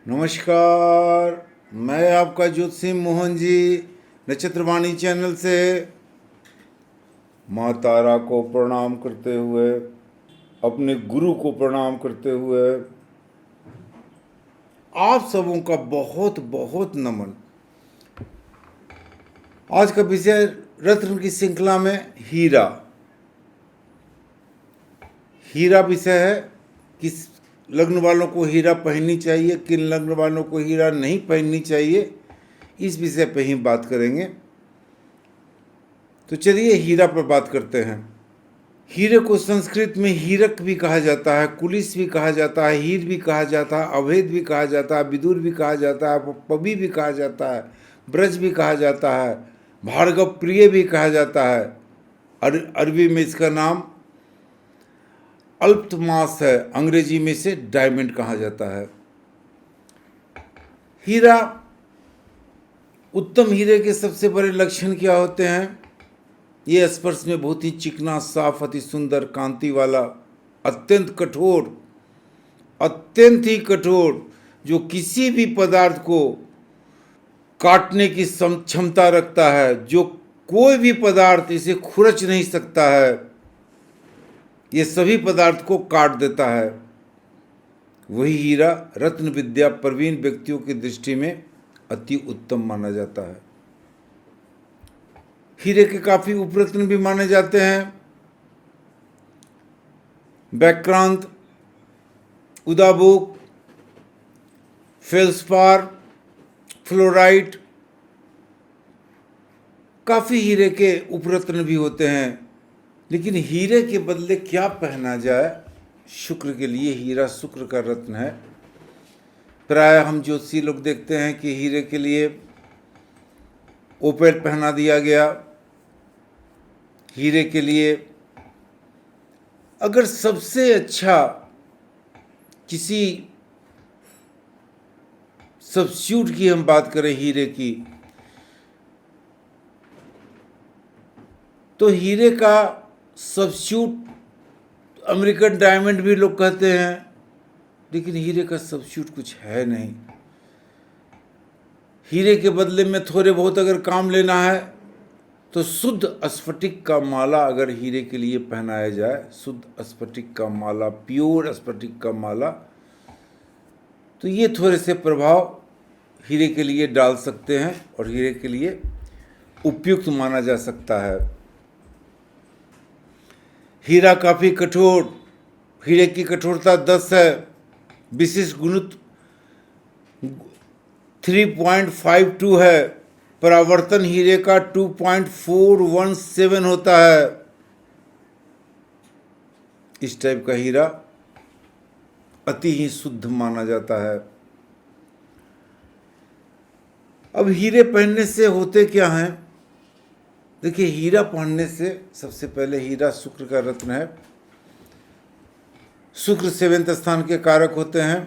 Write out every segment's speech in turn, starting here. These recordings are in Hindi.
नमस्कार। मैं आपका ज्योतिषी मोहन जी नक्षत्रवाणी चैनल से माँ तारा को प्रणाम करते हुए, अपने गुरु को प्रणाम करते हुए आप सबों का बहुत बहुत नमन। आज का विषय रत्न की श्रृंखला में हीरा। हीरा विषय है। किस लग्न वालों को हीरा पहननी चाहिए, किन लग्न वालों को हीरा नहीं पहननी चाहिए, इस विषय पे ही बात करेंगे। तो चलिए हीरा पर बात करते हैं। हीरे को संस्कृत में हीरक भी कहा जाता है, कुलिस भी कहा जाता है, हीर भी कहा जाता है, अभेद भी कहा जाता है, विदुर भी कहा जाता है, पबी भी कहा जाता है, ब्रज भी कहा जाता है, भार्गव प्रिय भी कहा जाता है। अरबी में इसका नाम अल्पतमास है, अंग्रेजी में से डायमंड कहा जाता है। हीरा, उत्तम हीरे के सबसे बड़े लक्षण क्या होते हैं? ये स्पर्श में बहुत ही चिकना, साफ, अति सुंदर, कांति वाला, अत्यंत कठोर, अत्यंत ही कठोर, जो किसी भी पदार्थ को काटने की क्षमता रखता है, जो कोई भी पदार्थ इसे खुरच नहीं सकता है, ये सभी पदार्थ को काट देता है। वही हीरा रत्न विद्या प्रवीण व्यक्तियों की दृष्टि में अति उत्तम माना जाता है। हीरे के काफी उपरत्न भी माने जाते हैं। बैक्रांत, उदाबुक, फेल्सपार, फ्लोराइट, काफी हीरे के उपरत्न भी होते हैं। लेकिन हीरे के बदले क्या पहना जाए? शुक्र के लिए हीरा शुक्र का रत्न है। प्राय हम ज्योतिषी लोग देखते हैं कि हीरे के लिए ओपेल पहना दिया गया। हीरे के लिए अगर सबसे अच्छा किसी सब्स्टिट्यूट की हम बात करें हीरे की, तो हीरे का सब्स्टिट्यूट अमेरिकन डायमंड भी लोग कहते हैं, लेकिन हीरे का सब्स्टिट्यूट कुछ है नहीं। हीरे के बदले में थोड़े बहुत अगर काम लेना है तो शुद्ध स्फटिक का माला अगर हीरे के लिए पहनाया जाए, शुद्ध स्फटिक का माला, प्योर स्फटिक का माला, तो ये थोड़े से प्रभाव हीरे के लिए डाल सकते हैं और हीरे के लिए उपयुक्त माना जा सकता है। हीरा काफ़ी कठोर, हीरे की कठोरता 10 है। विशिष्ट गुणुत्व 3.52 है। परावर्तन हीरे का 2.417 होता है। इस टाइप का हीरा अति ही शुद्ध माना जाता है। अब हीरे पहनने से होते क्या हैं? देखिए, हीरा पहनने से सबसे पहले, हीरा शुक्र का रत्न है। शुक्र 7वें स्थान के कारक होते हैं।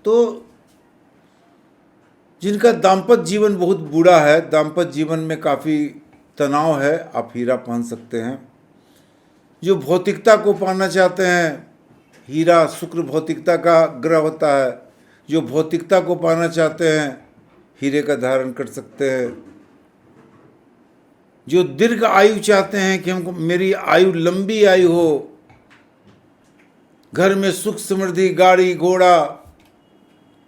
तो जिनका दाम्पत्य जीवन बहुत बुरा है, दाम्पत्य जीवन में काफ़ी तनाव है, आप हीरा पहन सकते हैं। जो भौतिकता को पाना चाहते हैं, हीरा शुक्र भौतिकता का ग्रह होता है। जो भौतिकता को पाना चाहते हैं, हीरे का धारण कर सकते हैं। जो दीर्घ आयु चाहते हैं कि हमको मेरी आयु लंबी आयु हो, घर में सुख समृद्धि, गाड़ी घोड़ा,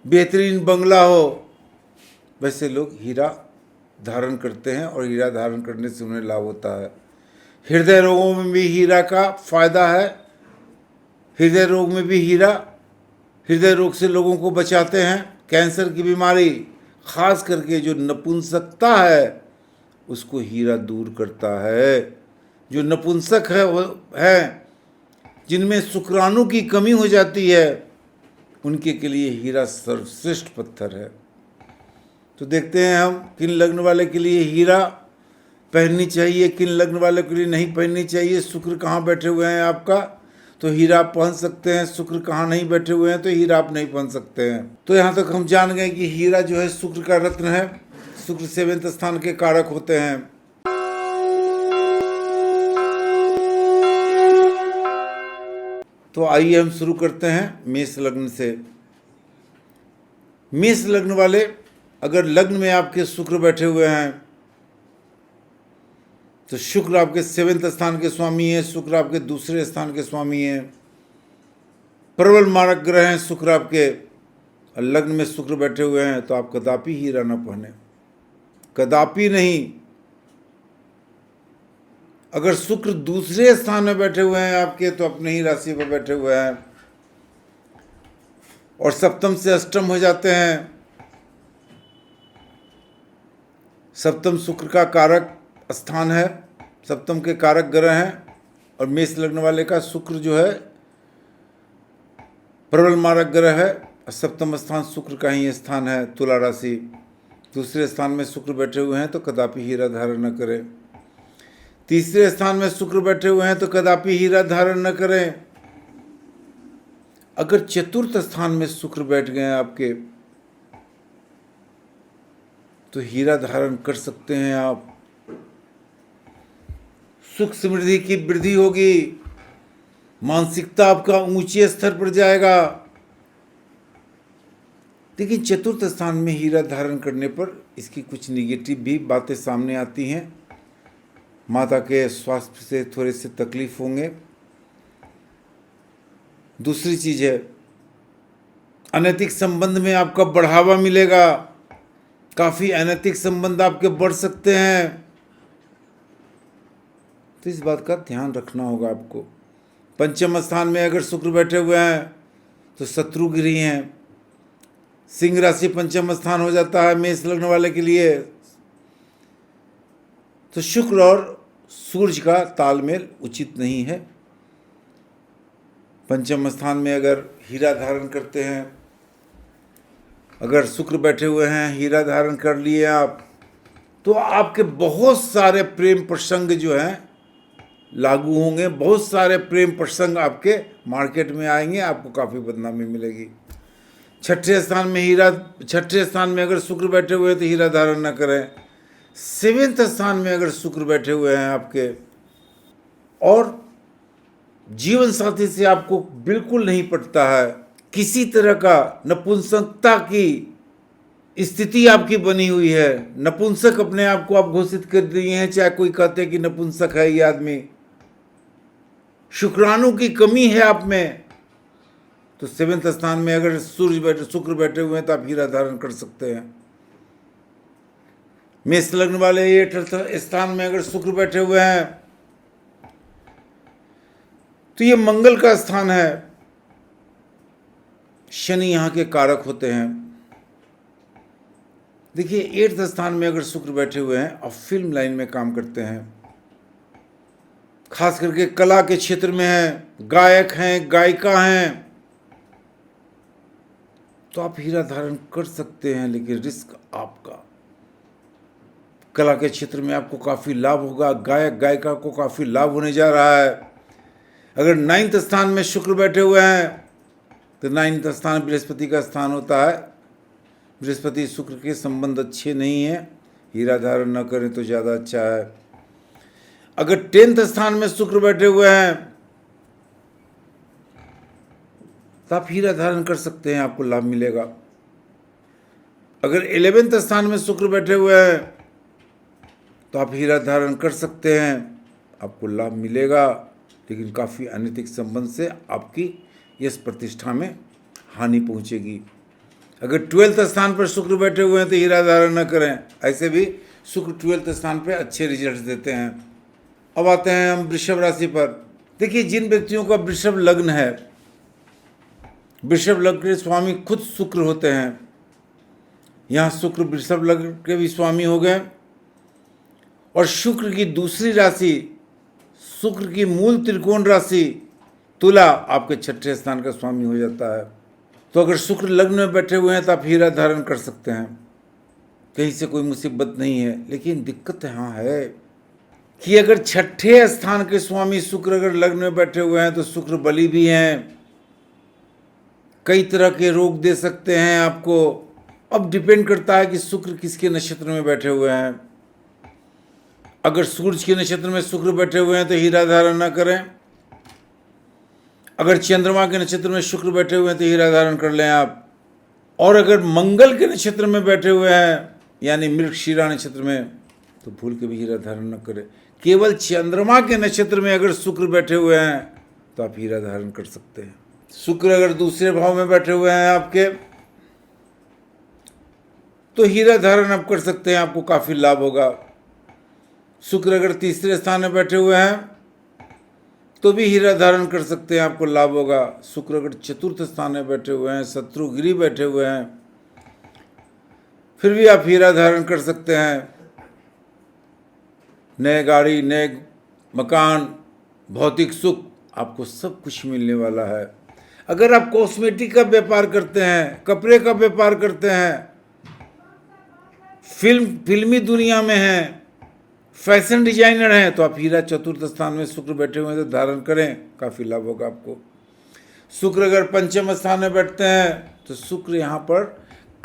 बेहतरीन बंगला हो, वैसे लोग हीरा धारण करते हैं और हीरा धारण करने से उन्हें लाभ होता है। हृदय रोगों में भी हीरा का फायदा है। हृदय रोग में भी हीरा हृदय रोग से लोगों को बचाते हैं। कैंसर की बीमारी, खास करके जो नपुंसकता है, उसको हीरा दूर करता है। जो नपुंसक है जिनमें शुक्राणु की कमी हो जाती है, उनके के लिए हीरा सर्वश्रेष्ठ पत्थर है। तो देखते हैं हम किन लग्न वाले के लिए हीरा पहननी चाहिए, किन लग्न वाले के लिए नहीं पहननी चाहिए। शुक्र कहाँ बैठे हुए हैं आपका, तो हीरा आप पहन सकते हैं। शुक्र कहाँ नहीं बैठे हुए हैं, तो हीरा आप नहीं पहन सकते हैं। तो यहाँ तक हम जान गए कि हीरा जो है शुक्र का रत्न है। शुक्र 7वें स्थान के कारक होते हैं। तो आइए हम शुरू करते हैं मेष लग्न से। मेष लग्न वाले, अगर लग्न में आपके शुक्र बैठे हुए हैं तो शुक्र आपके 7वें स्थान के स्वामी हैं, शुक्र आपके दूसरे स्थान के स्वामी हैं, प्रबल मारक ग्रह हैं शुक्र आपके, और लग्न में शुक्र बैठे हुए हैं तो आप कदापि हीरा न पहने, कदापि नहीं। अगर शुक्र दूसरे स्थान में बैठे हुए हैं आपके तो अपने ही राशि पर बैठे हुए हैं और सप्तम से अष्टम हो जाते हैं। सप्तम शुक्र का कारक स्थान है, सप्तम के कारक ग्रह हैं, और मेष लग्न वाले का शुक्र जो है प्रबल मारक ग्रह है, और सप्तम स्थान शुक्र का ही स्थान है, तुला राशि। दूसरे स्थान में शुक्र बैठे हुए हैं तो कदापि हीरा धारण न करें। तीसरे स्थान में शुक्र बैठे हुए हैं तो कदापि हीरा धारण न करें। अगर चतुर्थ स्थान में शुक्र बैठ गए हैं आपके तो हीरा धारण कर सकते हैं आप। सुख समृद्धि की वृद्धि होगी, मानसिकता आपका ऊंचे स्तर पर जाएगा। लेकिन चतुर्थ स्थान में हीरा धारण करने पर इसकी कुछ निगेटिव भी बातें सामने आती हैं। माता के स्वास्थ्य से थोड़े से तकलीफ होंगे। दूसरी चीज है, अनैतिक संबंध में आपका बढ़ावा मिलेगा, काफी अनैतिक संबंध आपके बढ़ सकते हैं, तो इस बात का ध्यान रखना होगा आपको। पंचम स्थान में अगर शुक्र बैठे हुए हैं तो शत्रु गृह हैं। सिंह राशि पंचम स्थान हो जाता है मेष लग्न वाले के लिए, तो शुक्र और सूर्य का तालमेल उचित नहीं है। पंचम स्थान में अगर हीरा धारण करते हैं, अगर शुक्र बैठे हुए हैं, हीरा धारण कर लिए आप, तो आपके बहुत सारे प्रेम प्रसंग जो हैं लागू होंगे, बहुत सारे प्रेम प्रसंग आपके मार्केट में आएंगे, आपको काफ़ी बदनामी मिलेगी। छठे स्थान में अगर शुक्र बैठे हुए हैं तो हीरा धारण न करें। 7वें स्थान में अगर शुक्र बैठे हुए हैं आपके और जीवन साथी से आपको बिल्कुल नहीं पटता है, किसी तरह का नपुंसकता की स्थिति आपकी बनी हुई है, नपुंसक अपने आप को आप घोषित कर दिए हैं, चाहे कोई कहते हैं कि नपुंसक है ये आदमी, शुक्राणु की कमी है आप में, तो 7वें स्थान में अगर शुक्र बैठे हुए हैं तो आप हीरा धारण कर सकते हैं। मेष लग्न वाले 8वें स्थान में अगर शुक्र बैठे हुए हैं तो ये मंगल का स्थान है, शनि यहाँ के कारक होते हैं। देखिए 8वें स्थान में अगर शुक्र बैठे हुए हैं और फिल्म लाइन में काम करते हैं, खास करके कला के क्षेत्र में हैं, गायक हैं, गायिका हैं, तो आप हीरा धारण कर सकते हैं, लेकिन रिस्क आपका। कला के क्षेत्र में आपको काफ़ी लाभ होगा, गायक गायिका को काफ़ी लाभ होने जा रहा है। अगर 9वें स्थान में शुक्र बैठे हुए हैं तो 9वां स्थान बृहस्पति का स्थान होता है, बृहस्पति शुक्र के संबंध अच्छे नहीं हैं, हीरा धारण न करें तो ज़्यादा अच्छा है। अगर 10वें स्थान में शुक्र बैठे हुए हैं तो आप हीरा धारण कर सकते हैं, आपको लाभ मिलेगा। अगर 11वें स्थान में शुक्र बैठे हुए हैं तो आप हीरा धारण कर सकते हैं, आपको लाभ मिलेगा, लेकिन काफ़ी अनैतिक संबंध से आपकी यश प्रतिष्ठा में हानि पहुंचेगी। अगर 12वें स्थान पर शुक्र बैठे हुए हैं तो हीरा धारण न करें, ऐसे भी शुक्र 12वें स्थान पर अच्छे रिजल्ट देते हैं। अब आते हैं हम वृषभ राशि पर। देखिए जिन व्यक्तियों का वृषभ लग्न है, वृषभ लग्न के स्वामी खुद शुक्र होते हैं, यहाँ शुक्र वृषभ लग्न के भी स्वामी हो गए, और शुक्र की दूसरी राशि, शुक्र की मूल त्रिकोण राशि तुला आपके 6ठे स्थान का स्वामी हो जाता है। तो अगर शुक्र लग्न में बैठे हुए हैं तो आप हीरा धारण कर सकते हैं, कहीं से कोई मुसीबत नहीं है। लेकिन दिक्कत यहाँ है कि अगर 6ठे स्थान के स्वामी शुक्र अगर लग्न में बैठे हुए हैं तो शुक्र बली भी हैं, कई तरह के रोग दे सकते हैं आपको। अब डिपेंड करता है कि शुक्र किसके नक्षत्र में बैठे हुए हैं। अगर सूर्य के नक्षत्र में शुक्र बैठे हुए हैं तो हीरा धारण न करें। अगर चंद्रमा के नक्षत्र में शुक्र बैठे हुए हैं तो हीरा धारण कर लें आप। और अगर मंगल के नक्षत्र में बैठे हुए हैं यानी मृगशिरा नक्षत्र में, तो भूल के भी हीरा धारण न करें। केवल चंद्रमा के नक्षत्र में अगर शुक्र बैठे हुए हैं तो आप हीरा धारण कर सकते हैं। शुक्र अगर दूसरे भाव में बैठे हुए हैं आपके, तो हीरा धारण आप कर सकते हैं, आपको काफ़ी लाभ होगा। शुक्र अगर तीसरे स्थान में बैठे हुए हैं तो भी हीरा धारण कर सकते हैं, आपको लाभ होगा। शुक्र अगर चतुर्थ स्थान में बैठे हुए हैं, शत्रुगिरी बैठे हुए हैं, फिर भी आप हीरा धारण कर सकते हैं। नए गाड़ी, नए मकान, भौतिक सुख, आपको सब कुछ मिलने वाला है। अगर आप कॉस्मेटिक का व्यापार करते हैं, कपड़े का व्यापार करते हैं, फिल्मी दुनिया में हैं, फैशन डिजाइनर हैं, तो आप हीरा चतुर्थ स्थान में शुक्र बैठे हुए हैं तो धारण करें, काफ़ी लाभ होगा आपको। शुक्र अगर पंचम स्थान में बैठते हैं तो शुक्र यहाँ पर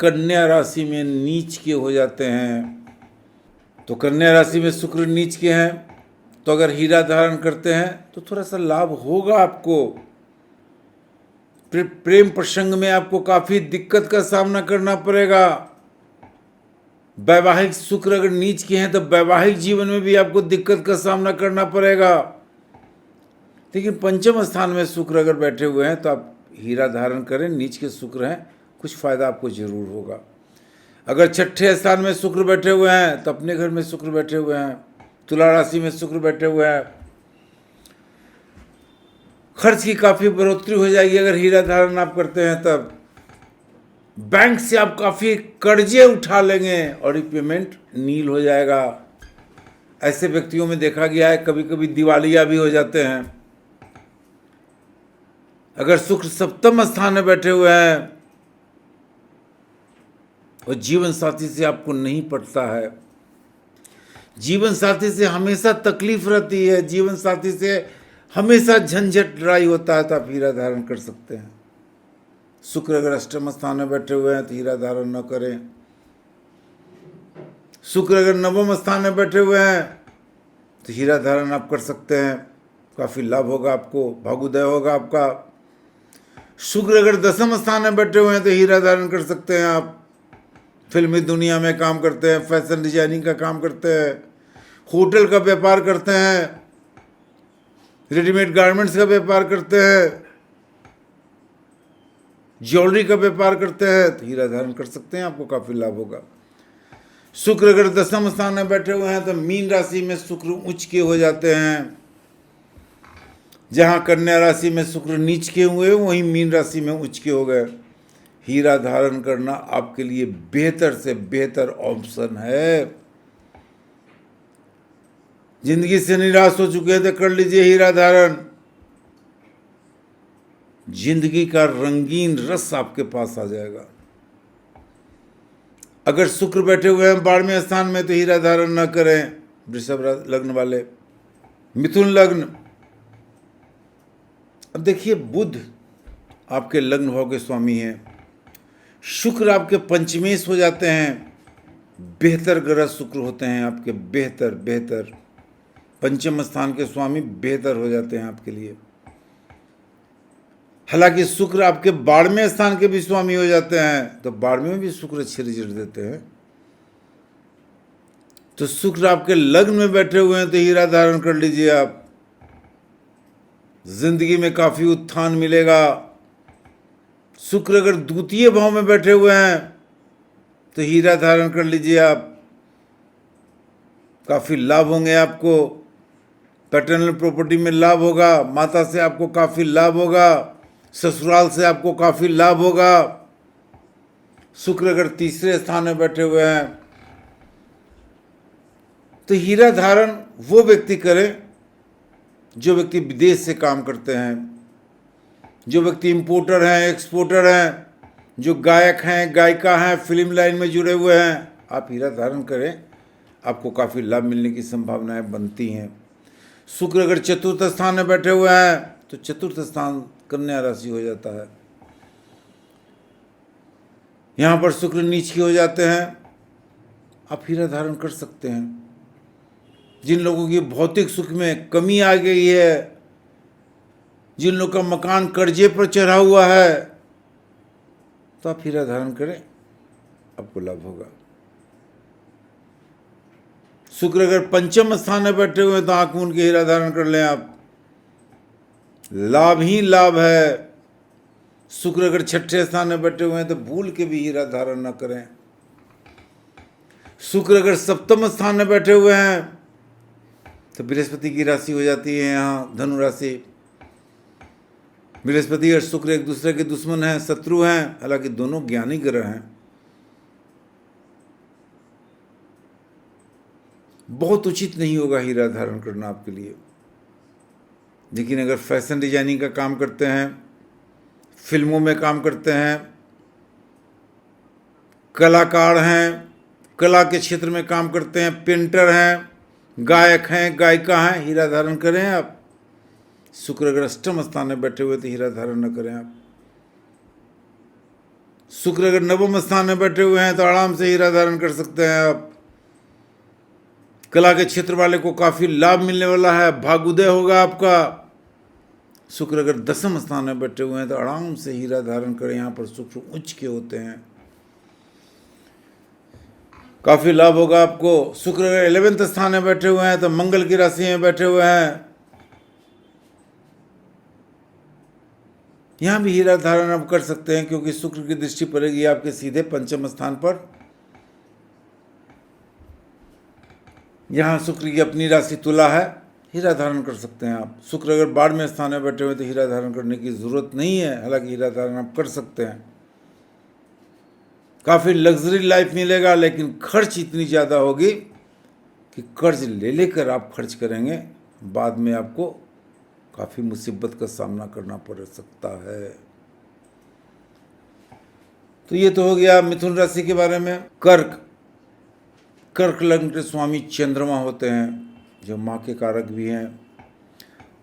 कन्या राशि में नीच के हो जाते हैं। तो कन्या राशि में शुक्र नीच के हैं, तो अगर हीरा धारण करते हैं तो थोड़ा सा लाभ होगा आपको। प्रेम प्रसंग में आपको काफ़ी दिक्कत का सामना करना पड़ेगा। वैवाहिक शुक्र अगर नीच के हैं तो वैवाहिक जीवन में भी आपको दिक्कत का सामना करना पड़ेगा। लेकिन पंचम स्थान में शुक्र अगर बैठे हुए हैं तो आप हीरा धारण करें, नीच के शुक्र हैं, कुछ फायदा आपको जरूर होगा। अगर छठे स्थान में शुक्र बैठे हुए हैं तो अपने घर में शुक्र बैठे हुए हैं, तुला राशि में शुक्र बैठे हुए हैं, खर्च की काफ़ी बढ़ोतरी हो जाएगी अगर हीरा धारण आप करते हैं तब। बैंक से आप काफ़ी कर्जे उठा लेंगे और रिपेमेंट नील हो जाएगा। ऐसे व्यक्तियों में देखा गया है कभी कभी दिवालिया भी हो जाते हैं। अगर शुक्र सप्तम स्थान में बैठे हुए हैं और जीवन साथी से आपको नहीं पटता है, जीवन साथी से हमेशा तकलीफ रहती है, जीवन साथी से हमेशा झंझट लड़ाई होता है, तो आप हीरा धारण कर सकते हैं। शुक्र अगर अष्टम स्थान में बैठे हुए हैं तो हीरा धारण न करें। शुक्र अगर नवम स्थान में बैठे हुए हैं तो हीरा धारण आप कर सकते हैं, काफ़ी लाभ होगा आपको, भाग्योदय होगा आपका। शुक्र अगर दसम स्थान में बैठे हुए हैं तो हीरा धारण कर सकते हैं आप। फिल्मी दुनिया में काम करते हैं, फैशन डिजाइनिंग का काम करते हैं, होटल का व्यापार करते हैं, रेडीमेड गारमेंट्स का व्यापार करते हैं, ज्वेलरी का व्यापार करते हैं, तो हीरा धारण कर सकते हैं, आपको काफ़ी लाभ होगा। शुक्र अगर दसम स्थान में बैठे हुए हैं तो मीन राशि में शुक्र उच्च के हो जाते हैं। जहाँ कन्या राशि में शुक्र नीच के हुए वहीं मीन राशि में उच्च के हो गए। हीरा धारण करना आपके लिए बेहतर से बेहतर ऑप्शन है। जिंदगी से निराश हो चुके हैं तो कर लीजिए हीरा धारण। जिंदगी का रंगीन रस आपके पास आ जाएगा। अगर शुक्र बैठे हुए हैं 12वें स्थान में तो हीरा धारण न करें। वृषभ लग्न वाले, मिथुन लग्न, अब देखिए बुध आपके लग्न भाव के स्वामी हैं, शुक्र आपके पंचमेश हो जाते हैं। बेहतर ग्रह शुक्र होते हैं आपके, बेहतर पंचम स्थान के स्वामी बेहतर हो जाते हैं आपके लिए। हालांकि शुक्र आपके 12वें स्थान के भी स्वामी हो जाते हैं, तो 12वें में भी शुक्र अच्छे रिजल्ट देते हैं। तो शुक्र आपके लग्न में बैठे हुए हैं तो हीरा धारण कर लीजिए आप। जिंदगी में काफ़ी उत्थान मिलेगा। शुक्र अगर द्वितीय भाव में बैठे हुए हैं तो हीरा धारण कर लीजिए आप, काफ़ी लाभ होंगे आपको। पैटर्नल प्रॉपर्टी में लाभ होगा, माता से आपको काफ़ी लाभ होगा, ससुराल से आपको काफ़ी लाभ होगा। शुक्र अगर तीसरे स्थान में बैठे हुए हैं तो हीरा धारण वो व्यक्ति करे जो व्यक्ति विदेश से काम करते हैं, जो व्यक्ति इंपोर्टर हैं, एक्सपोर्टर हैं, जो गायक हैं, गायिका हैं, फिल्म लाइन में जुड़े हुए हैं, आप हीरा धारण करें, आपको काफ़ी लाभ मिलने की संभावनाएं बनती हैं। शुक्र अगर चतुर्थ स्थान में बैठे हुए हैं तो चतुर्थ स्थान कन्या राशि हो जाता है। यहाँ पर शुक्र नीच के हो जाते हैं, आप हीरा धारण कर सकते हैं। जिन लोगों की भौतिक सुख में कमी आ गई है, जिन लोगों का मकान कर्जे पर चढ़ा हुआ है, तो आप हीरा धारण करें, आपको लाभ होगा। शुक्र अगर पंचम स्थान में बैठे हुए हैं तो आंख मूंद के हीरा धारण कर लें आप, लाभ ही लाभ है। शुक्र अगर छठे स्थान में बैठे हुए हैं तो भूल के भी हीरा धारण न करें। शुक्र अगर सप्तम स्थान में बैठे हुए हैं तो बृहस्पति की राशि हो जाती है यहाँ धनु राशि। बृहस्पति और शुक्र एक दूसरे के दुश्मन हैं, शत्रु हैं, हालांकि दोनों ज्ञानी ग्रह हैं। बहुत उचित नहीं होगा हीरा धारण करना आपके लिए। लेकिन अगर फैशन डिजाइनिंग का काम करते हैं, फिल्मों में काम करते हैं, कलाकार हैं, कला के क्षेत्र में काम करते हैं, पेंटर हैं, गायक हैं, गायिका हैं, हीरा धारण करें आप। शुक्र अगर अष्टम स्थान में बैठे हुए तो हीरा धारण न करें आप। शुक्र अगर नवम स्थान में बैठे हुए हैं तो आराम से हीरा धारण कर सकते हैं आप। कला के क्षेत्र वाले को काफी लाभ मिलने वाला है, भाग्योदय होगा आपका। शुक्र अगर दसम स्थान में बैठे हुए हैं तो आराम से हीरा धारण करें, यहाँ पर शुक्र उच्च के होते हैं, काफी लाभ होगा आपको। शुक्र अगर 11वें स्थान में बैठे हुए हैं तो मंगल की राशि में बैठे हुए हैं, यहां भी हीरा धारण आप कर सकते हैं, क्योंकि शुक्र की दृष्टि पड़ेगी आपके सीधे पंचम स्थान पर। यहां शुक्र की अपनी राशि तुला है, हीरा धारण कर सकते हैं आप। शुक्र अगर 12वें स्थान में बैठे हुए तो हीरा धारण करने की जरूरत नहीं है, हालांकि हीरा धारण आप कर सकते हैं। काफी लग्जरी लाइफ मिलेगा, लेकिन खर्च इतनी ज्यादा होगी कि कर्ज ले लेकर आप खर्च करेंगे, बाद में आपको काफी मुसीबत का सामना करना पड़ सकता है। तो ये तो हो गया मिथुन राशि के बारे में। कर्क लग्न के स्वामी चंद्रमा होते हैं, जो माँ के कारक भी हैं।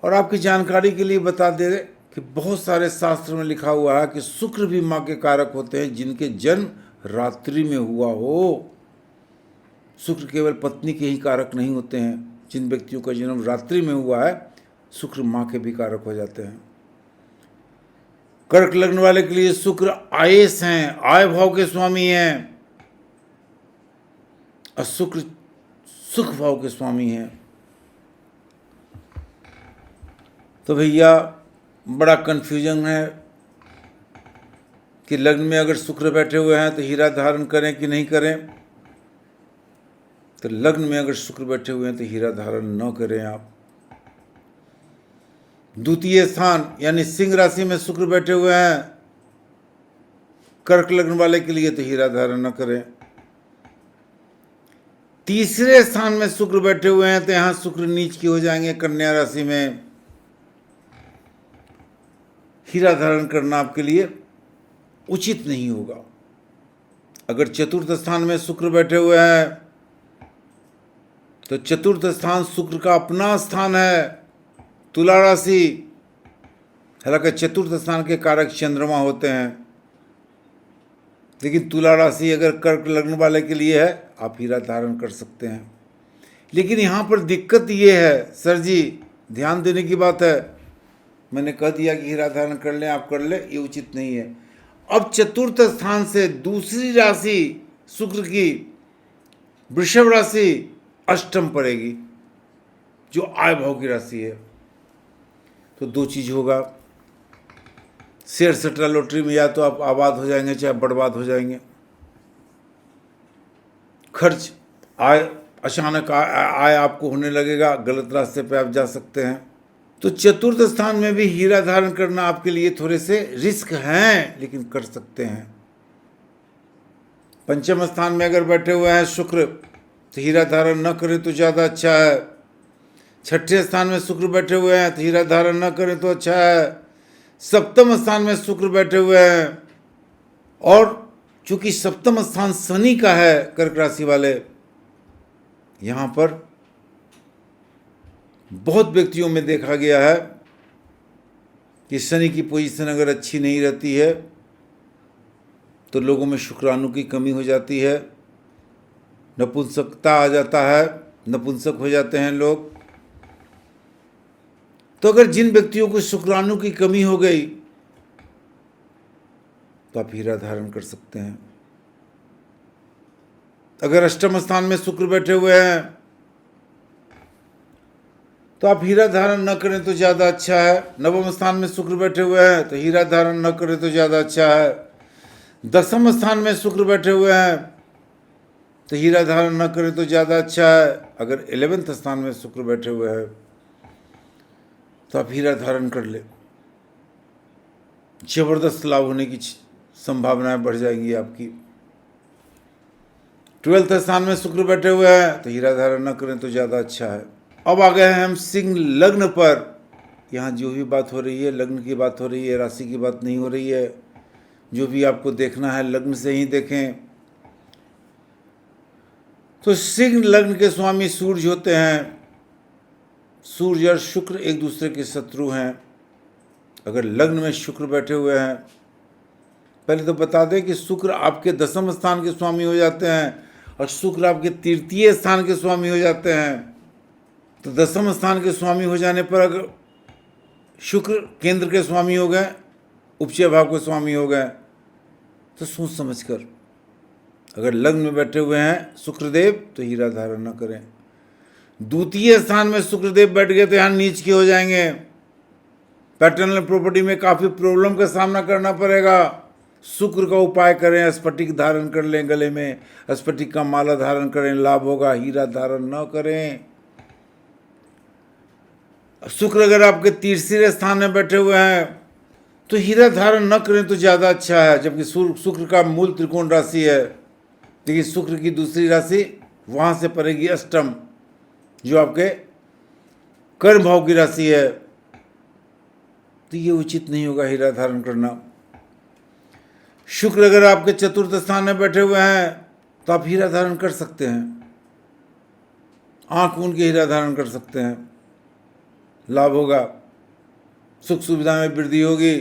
और आपकी जानकारी के लिए बता दे कि बहुत सारे शास्त्र में लिखा हुआ है कि शुक्र भी माँ के कारक होते हैं जिनके जन्म रात्रि में हुआ हो। शुक्र केवल पत्नी के ही कारक नहीं होते हैं, जिन व्यक्तियों का जन्म रात्रि में हुआ है शुक्र माँ के भी कारक हो जाते हैं। कर्क लग्न वाले के लिए शुक्र आयस हैं, आय भाव के स्वामी हैं, और शुक्र सुख भाव के स्वामी हैं। तो भैया बड़ा कन्फ्यूजन है कि लग्न में अगर शुक्र बैठे हुए हैं तो हीरा धारण करें कि नहीं करें। तो लग्न में अगर शुक्र बैठे हुए हैं तो हीरा धारण न करें आप। द्वितीय स्थान यानी सिंह राशि में शुक्र बैठे हुए हैं कर्क लग्न वाले के लिए, तो हीरा धारण न करें। तीसरे स्थान में शुक्र बैठे हुए हैं तो यहां शुक्र नीच की हो जाएंगे कन्या राशि में, हीरा धारण करना आपके लिए उचित नहीं होगा। अगर चतुर्थ स्थान में शुक्र बैठे हुए हैं तो चतुर्थ स्थान शुक्र का अपना स्थान है, तुला राशि। हालांकि चतुर्थ स्थान के कारक चंद्रमा होते हैं, लेकिन तुला राशि अगर कर्क लग्न वाले के लिए है आप हीरा धारण कर सकते हैं। लेकिन यहाँ पर दिक्कत ये है सर जी, ध्यान देने की बात है, मैंने कह दिया कि हीरा धारण कर लें आप कर लें, ये उचित नहीं है। अब चतुर्थ स्थान से दूसरी राशि शुक्र की वृषभ राशि अष्टम पड़ेगी, जो आय भाव की राशि है। तो दो चीज होगा, शेयर सट्टा लॉटरी में या तो आप आबाद हो जाएंगे चाहे बर्बाद हो जाएंगे। खर्च आय अचानक आय आपको होने लगेगा, गलत रास्ते पे आप जा सकते हैं। तो चतुर्थ स्थान में भी हीरा धारण करना आपके लिए थोड़े से रिस्क हैं, लेकिन कर सकते हैं। पंचम स्थान में अगर बैठे हुए हैं शुक्र तो हीरा धारण न करें तो ज़्यादा अच्छा है। छठे स्थान में शुक्र बैठे हुए हैं तो हीरा धारण न करें तो अच्छा है। सप्तम स्थान में शुक्र बैठे हुए हैं, और चूंकि सप्तम स्थान शनि का है कर्क राशि वाले, यहाँ पर बहुत व्यक्तियों में देखा गया है कि शनि की पोजीशन अगर अच्छी नहीं रहती है तो लोगों में शुक्राणु की कमी हो जाती है, नपुंसकता आ जाता है, नपुंसक हो जाते हैं लोग। तो अगर जिन व्यक्तियों को शुक्राणु की कमी हो गई तो आप हीरा धारण कर सकते हैं। अगर अष्टम स्थान में शुक्र बैठे हुए हैं तो आप हीरा धारण न करें तो ज़्यादा अच्छा है। नवम स्थान में शुक्र बैठे हुए हैं तो हीरा धारण न करें तो ज़्यादा अच्छा है। दसम स्थान में शुक्र बैठे हुए हैं तो हीरा धारण न करें तो ज़्यादा अच्छा है। अगर 11वें स्थान में शुक्र बैठे हुए हैं तो आप हीरा धारण कर ले, जबरदस्त लाभ होने की संभावनाएं बढ़ जाएंगी आपकी। 12वें स्थान में शुक्र बैठे हुए हैं तो हीरा धारण न करें तो ज़्यादा अच्छा है। अब आ गए हैं हम सिंह लग्न पर। यहाँ जो भी बात हो रही है लग्न की बात हो रही है, राशि की बात नहीं हो रही है। जो भी आपको देखना है लग्न से ही देखें। तो सिंह लग्न के स्वामी सूर्य होते हैं। सूर्य और शुक्र एक दूसरे के शत्रु हैं। अगर लग्न में शुक्र बैठे हुए हैं, पहले तो बता दें कि शुक्र आपके दसम स्थान के स्वामी हो जाते हैं और शुक्र आपके तृतीय स्थान के स्वामी हो जाते हैं। तो दसम स्थान के स्वामी हो जाने पर अगर शुक्र केंद्र के स्वामी हो गए, उपचय भाव के स्वामी हो गए, तो सोच समझ कर अगर लग्न में बैठे हुए हैं शुक्रदेव तो हीरा धारण न करें। द्वितीय स्थान में शुक्रदेव बैठ गए तो यहाँ नीच के हो जाएंगे। पैटर्नल प्रॉपर्टी में काफ़ी प्रॉब्लम का सामना करना पड़ेगा। शुक्र का उपाय करें, स्फटिक धारण कर लें, गले में स्फटिक का माला धारण करें, लाभ होगा। हीरा धारण न करें। शुक्र अगर आपके तीसरे स्थान में बैठे हुए हैं तो हीरा धारण न करें तो ज़्यादा अच्छा है। जबकि शुक्र का मूल त्रिकोण राशि है, लेकिन शुक्र की दूसरी राशि वहाँ से पड़ेगी अष्टम, जो आपके कर्म भाव की राशि है। तो ये उचित नहीं होगा हीरा धारण करना। शुक्र अगर आपके चतुर्थ स्थान में बैठे हुए हैं तो आप हीरा धारण कर सकते हैं। आँख मूंद के हीरा धारण कर सकते हैं, लाभ होगा। सुख सुविधा में वृद्धि होगी।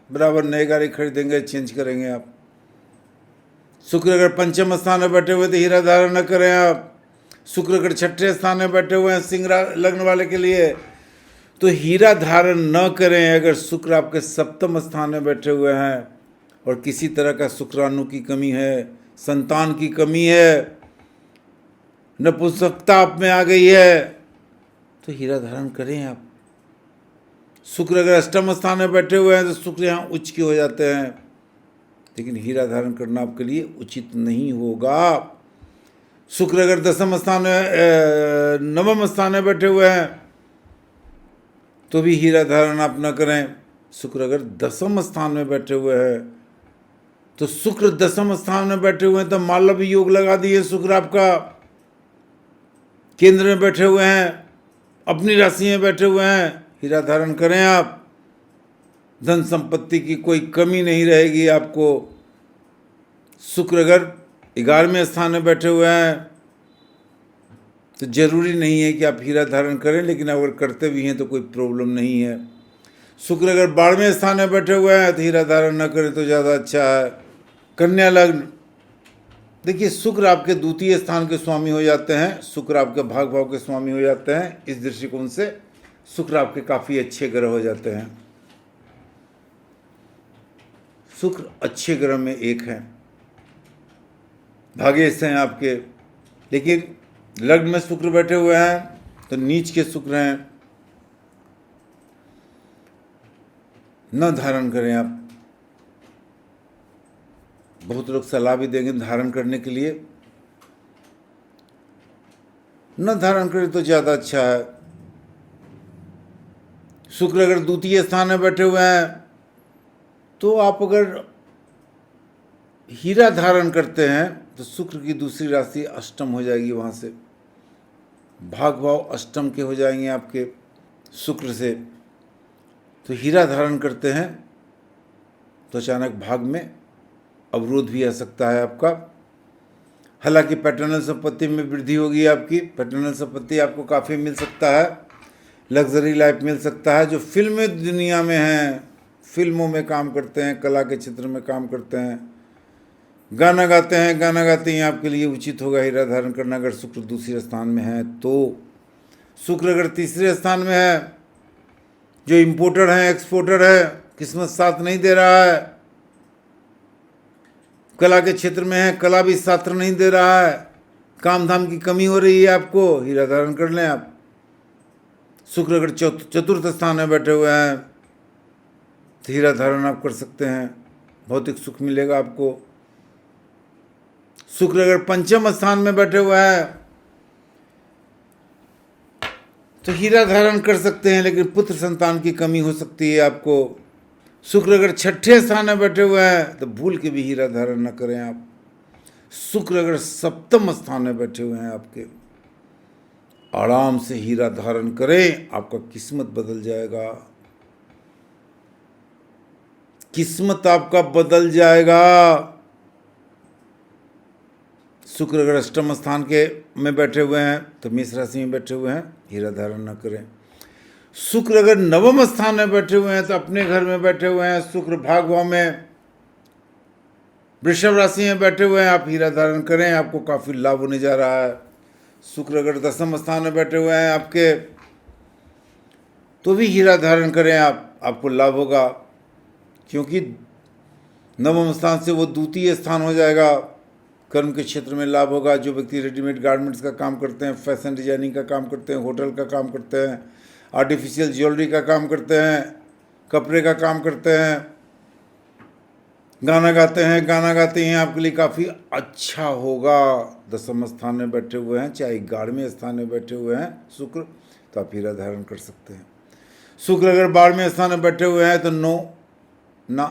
बराबर नए गाड़ी खरीदेंगे, चेंज करेंगे आप। शुक्र अगर पंचम स्थान में बैठे हुए तो हीरा धारण न करें आप। शुक्र अगर छठे स्थान में बैठे हुए हैं सिंह लग्न वाले के लिए तो हीरा धारण न करें। अगर शुक्र आपके सप्तम स्थान में बैठे हुए हैं और किसी तरह का शुक्राणु की कमी है, संतान की कमी है, नपुंसकता आप में आ गई है, तो हीरा धारण करें आप। शुक्र अगर अष्टम स्थान में बैठे हुए हैं तो शुक्र यहाँ उच्च के हो जाते हैं, लेकिन हीरा धारण करना आपके लिए उचित नहीं होगा। शुक्र अगर दसम स्थान में नवम स्थान में बैठे हुए हैं तो भी हीरा धारण आप न करें। शुक्र अगर दसम स्थान में बैठे हुए हैं तो शुक्र दसम स्थान में बैठे हुए हैं तो मालव योग लगा दिए। शुक्र आपका केंद्र में बैठे हुए हैं, अपनी राशि में बैठे हुए हैं, हीरा धारण करें आप। धन संपत्ति की कोई कमी नहीं रहेगी आपको। शुक्र अगर 11वें स्थान में बैठे हुए हैं तो जरूरी नहीं है कि आप हीरा धारण करें, लेकिन अगर करते भी हैं तो कोई प्रॉब्लम नहीं है। शुक्र अगर 12वें स्थान में बैठे हुए हैं तो हीरा धारण न करें तो ज़्यादा अच्छा है। कन्या लग्न, देखिए शुक्र आपके द्वितीय स्थान के स्वामी हो जाते हैं। शुक्र आपके भाग भाव के स्वामी हो जाते हैं। इस दृष्टिकोण से शुक्र आपके काफ़ी अच्छे ग्रह हो जाते हैं। शुक्र अच्छे ग्रह में एक हैं, भाग्यस्थ हैं आपके। लेकिन लग्न में शुक्र बैठे हुए हैं तो नीच के शुक्र हैं, न धारण करें आप। बहुत लोग सलाह भी देंगे धारण करने के लिए, न धारण करें तो ज़्यादा अच्छा है। शुक्र अगर द्वितीय स्थान में बैठे हुए हैं तो आप अगर हीरा धारण करते हैं तो शुक्र की दूसरी राशि अष्टम हो जाएगी। वहाँ से भाग भाव अष्टम के हो जाएंगे आपके शुक्र से। तो हीरा धारण करते हैं तो अचानक भाग में अवरोध भी आ सकता है आपका। हालांकि पैटर्नल संपत्ति में वृद्धि होगी आपकी। पैटर्नल संपत्ति आपको काफ़ी मिल सकता है, लग्जरी लाइफ मिल सकता है। जो फिल्मी दुनिया में हैं, फिल्मों में काम करते हैं, कला के क्षेत्र में काम करते हैं, गाना गाते हैं, गाना गाते हैं, आपके लिए उचित होगा हीरा धारण करना अगर शुक्र दूसरे स्थान में है तो। शुक्र अगर तीसरे स्थान में है, जो इम्पोर्टर हैं, एक्सपोर्टर है, किस्मत साथ नहीं दे रहा है, कला के क्षेत्र में है, कला भी साथ नहीं दे रहा है, काम धाम की कमी हो रही है आपको, हीरा धारण कर लें आप। शुक्र अगर चतुर्थ स्थान में बैठे हुए हैं तो हीरा धारण आप कर सकते हैं, भौतिक सुख मिलेगा आपको। शुक्र अगर पंचम स्थान में बैठे हुए हैं तो हीरा धारण कर सकते हैं, लेकिन पुत्र संतान की कमी हो सकती है आपको। शुक्र अगर छठे स्थान में बैठे हुए हैं तो भूल के भी हीरा धारण न करें आप। शुक्र अगर सप्तम स्थान में बैठे हुए हैं आपके, आराम से हीरा धारण करें, आपका किस्मत बदल जाएगा, किस्मत आपका बदल जाएगा। शुक्र अगर अष्टम स्थान के में बैठे हुए हैं तो मेष राशि में बैठे हुए हैं, हीरा धारण न करें। शुक्र अगर नवम स्थान में बैठे हुए हैं तो अपने घर में बैठे हुए हैं, शुक्र भाग भाव में वृषभ राशि में बैठे हुए हैं, आप हीरा धारण करें, आपको काफ़ी लाभ होने जा रहा है। शुक्र अगर दसम स्थान में बैठे हुए हैं आपके, तो भी हीरा धारण करें आप, आपको लाभ होगा, क्योंकि नवम स्थान से वो द्वितीय स्थान हो जाएगा, कर्म के क्षेत्र में लाभ होगा। जो व्यक्ति रेडीमेड गारमेंट्स का काम करते हैं, फैशन डिजाइनिंग का काम करते हैं, होटल का काम करते हैं, आर्टिफिशियल ज्वेलरी का काम करते हैं, कपड़े का काम करते हैं, गाना गाते हैं, आपके लिए काफ़ी अच्छा होगा। दसम स्थान में बैठे हुए हैं, चाहे 11वें स्थान में बैठे हुए हैं शुक्र, तो आप हीरा धारण कर सकते हैं। शुक्र अगर 12वें स्थान में बैठे हुए हैं तो ना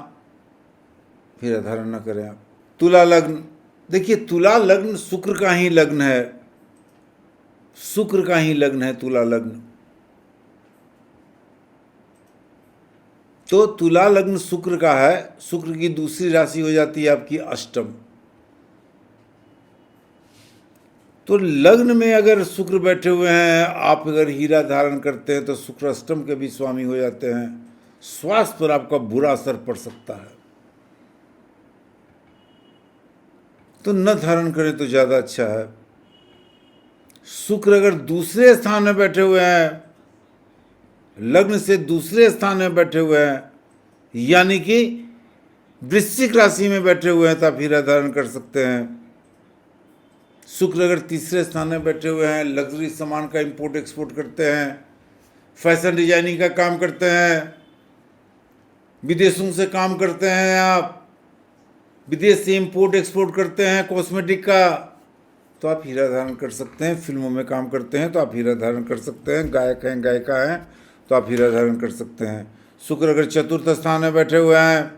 हीरा धारण ना करें आप। तुला लग्न, देखिए तुला लग्न शुक्र का ही लग्न है, शुक्र का ही लग्न है तुला लग्न। तो तुला लग्न शुक्र का है, शुक्र की दूसरी राशि हो जाती है आपकी अष्टम। तो लग्न में अगर शुक्र बैठे हुए हैं, आप अगर हीरा धारण करते हैं तो शुक्र अष्टम के भी स्वामी हो जाते हैं। स्वास्थ्य पर आपका बुरा असर पड़ सकता है, तो न धारण करें तो ज़्यादा अच्छा है। शुक्र अगर दूसरे स्थान में बैठे हुए हैं, लग्न से दूसरे स्थान में बैठे हुए हैं, यानी कि वृश्चिक राशि में बैठे हुए हैं, तो आप हीरा धारण कर सकते हैं। शुक्र अगर तीसरे स्थान में बैठे हुए हैं, लग्जरी सामान का इंपोर्ट एक्सपोर्ट करते हैं, फैशन डिजाइनिंग का काम करते हैं, विदेशों से काम करते हैं, आप विदेश से इंपोर्ट एक्सपोर्ट करते हैं कॉस्मेटिक का, तो आप हीरा धारण कर सकते हैं। फिल्मों में काम करते हैं तो आप हीरा धारण कर सकते हैं, गायक हैं गायिका हैं तो आप हीरा धारण कर सकते हैं। शुक्र अगर चतुर्थ स्थान में बैठे हुए हैं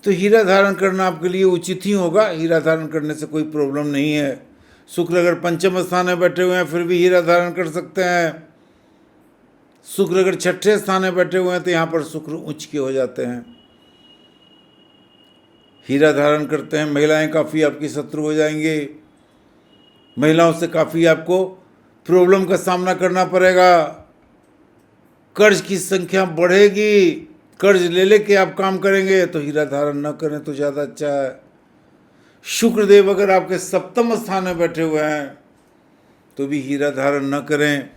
तो हीरा धारण करना आपके लिए उचित ही होगा, हीरा धारण करने से कोई प्रॉब्लम नहीं है। शुक्र अगर पंचम स्थान में बैठे हुए हैं फिर भी हीरा धारण कर सकते हैं। शुक्र अगर छठे स्थान में बैठे हुए हैं तो यहाँ पर शुक्र उच्च के हो जाते हैं, हीरा धारण करते हैं। महिलाएं काफ़ी आपकी शत्रु हो जाएंगे, महिलाओं से काफ़ी आपको प्रॉब्लम का सामना करना पड़ेगा, कर्ज की संख्या बढ़ेगी, कर्ज ले लेके आप काम करेंगे, तो हीरा धारण न करें तो ज़्यादा अच्छा है। शुक्रदेव अगर आपके सप्तम स्थान में बैठे हुए हैं तो भी हीरा धारण न करें।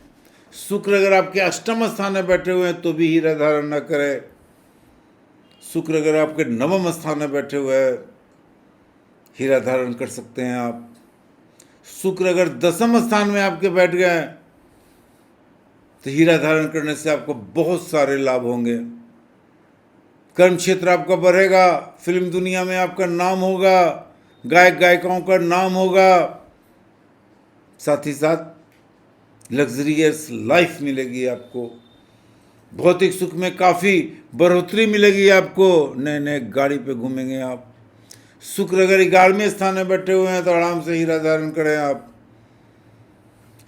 शुक्र अगर आपके अष्टम स्थान में बैठे हुए हैं तो भी हीरा धारण न करें। शुक्र अगर आपके नवम स्थान में बैठे हुए हैं, हीरा धारण कर सकते हैं आप। शुक्र अगर दसम स्थान में आपके बैठ गए तो हीरा धारण करने से आपको बहुत सारे लाभ होंगे। कर्म क्षेत्र आपका बढ़ेगा, फिल्म दुनिया में आपका नाम होगा, गायक गायिकाओं का नाम होगा, साथ ही साथ लग्जरियस लाइफ मिलेगी आपको, भौतिक सुख में काफ़ी बढ़ोतरी मिलेगी आपको, नए नए गाड़ी पे घूमेंगे आप। शुक्र अगर 11वें स्थान में बैठे हुए हैं तो आराम से हीरा धारण करें आप।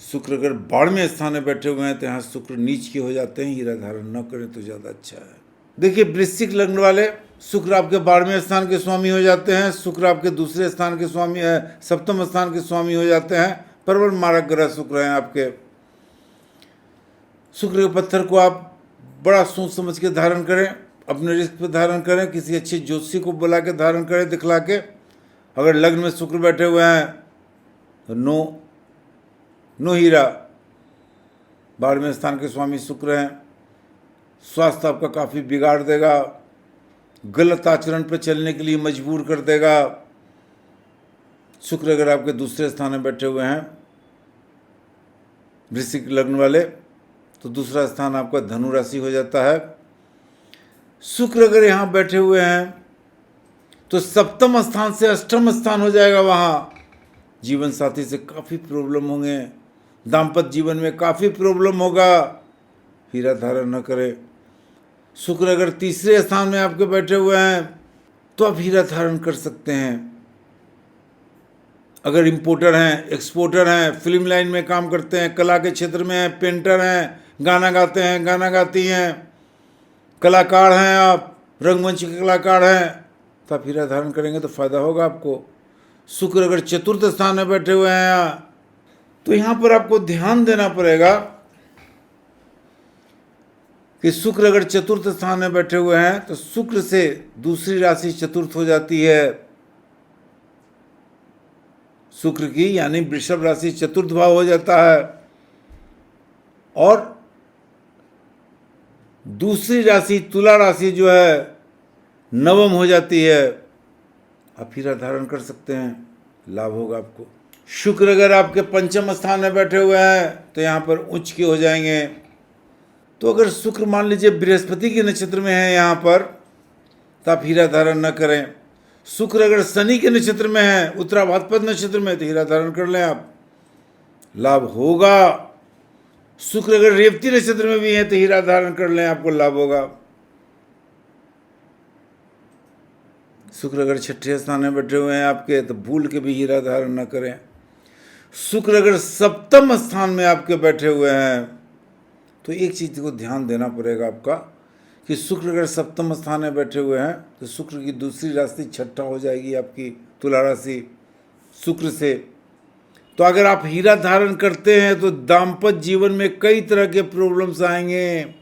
शुक्र अगर 12वें स्थान में बैठे हुए हैं तो यहाँ शुक्र नीच के हो जाते हैं, हीरा धारण न करें तो ज़्यादा अच्छा है। देखिए वृश्चिक लग्न वाले, शुक्र आपके 12वें स्थान के स्वामी हो जाते हैं, शुक्र आपके दूसरे स्थान के स्वामी सप्तम स्थान के स्वामी हो जाते हैं, परवर मारक ग्रह शुक्र हैं आपके। शुक्र के पत्थर को आप बड़ा सोच समझ के धारण करें, अपने रिस्क पे धारण करें, किसी अच्छे ज्योतिषी को बुला के धारण करें, दिखला के। अगर लग्न में शुक्र बैठे हुए हैं तो नो हीरा। 12वें स्थान के स्वामी शुक्र हैं, स्वास्थ्य आपका काफ़ी बिगाड़ देगा, गलत आचरण पर चलने के लिए मजबूर कर देगा। शुक्र अगर आपके दूसरे स्थान में बैठे हुए हैं वृश्चिक लग्न वाले, तो दूसरा स्थान आपका धनु राशि हो जाता है। शुक्र अगर यहाँ बैठे हुए हैं तो सप्तम स्थान से अष्टम स्थान हो जाएगा। वहाँ जीवन साथी से काफ़ी प्रॉब्लम होंगे, दाम्पत्य जीवन में काफ़ी प्रॉब्लम होगा। हीरा धारण न करें। शुक्र अगर तीसरे स्थान में आपके बैठे हुए हैं तो आप हीरा धारण कर सकते हैं। अगर इंपोर्टर हैं, एक्सपोर्टर हैं, फिल्म लाइन में काम करते हैं, कला के क्षेत्र में हैं, पेंटर हैं, गाना गाते हैं, गाना गाती हैं, कलाकार हैं, आप रंगमंच के कलाकार हैं, तो आप हीरा धारण करेंगे तो फायदा होगा आपको। शुक्र अगर चतुर्थ स्थान में बैठे हुए हैं तो यहाँ पर आपको ध्यान देना पड़ेगा कि शुक्र अगर चतुर्थ स्थान में बैठे हुए हैं तो शुक्र से दूसरी राशि चतुर्थ हो जाती है। शुक्र की यानी वृषभ राशि चतुर्थ भाव हो जाता है और दूसरी राशि तुला राशि जो है नवम हो जाती है। आप हीरा धारण कर सकते हैं, लाभ होगा आपको। शुक्र अगर आपके पंचम स्थान में बैठे हुए हैं तो यहाँ पर उच्च के हो जाएंगे। तो अगर शुक्र मान लीजिए बृहस्पति के नक्षत्र में है यहाँ पर, तो आप हीरा धारण न करें। शुक्र अगर शनि के नक्षत्र में है, उत्तरा भाद्रपद नक्षत्र में, तो हीरा धारण कर लें, आप लाभ होगा। शुक्र अगर रेवती नक्षत्र में भी है तो हीरा धारण कर लें, आपको लाभ होगा। शुक्र अगर छठे स्थान में बैठे हुए हैं आपके, तो भूल के भी हीरा धारण न करें। शुक्र अगर सप्तम स्थान में आपके बैठे हुए हैं तो एक चीज़ को ध्यान देना पड़ेगा आपका कि शुक्र अगर सप्तम स्थान में बैठे हुए हैं तो शुक्र की दूसरी राशि छठा हो जाएगी आपकी तुला राशि शुक्र से। तो अगर आप हीरा धारण करते हैं तो दाम्पत्य जीवन में कई तरह के प्रॉब्लम्स आएंगे,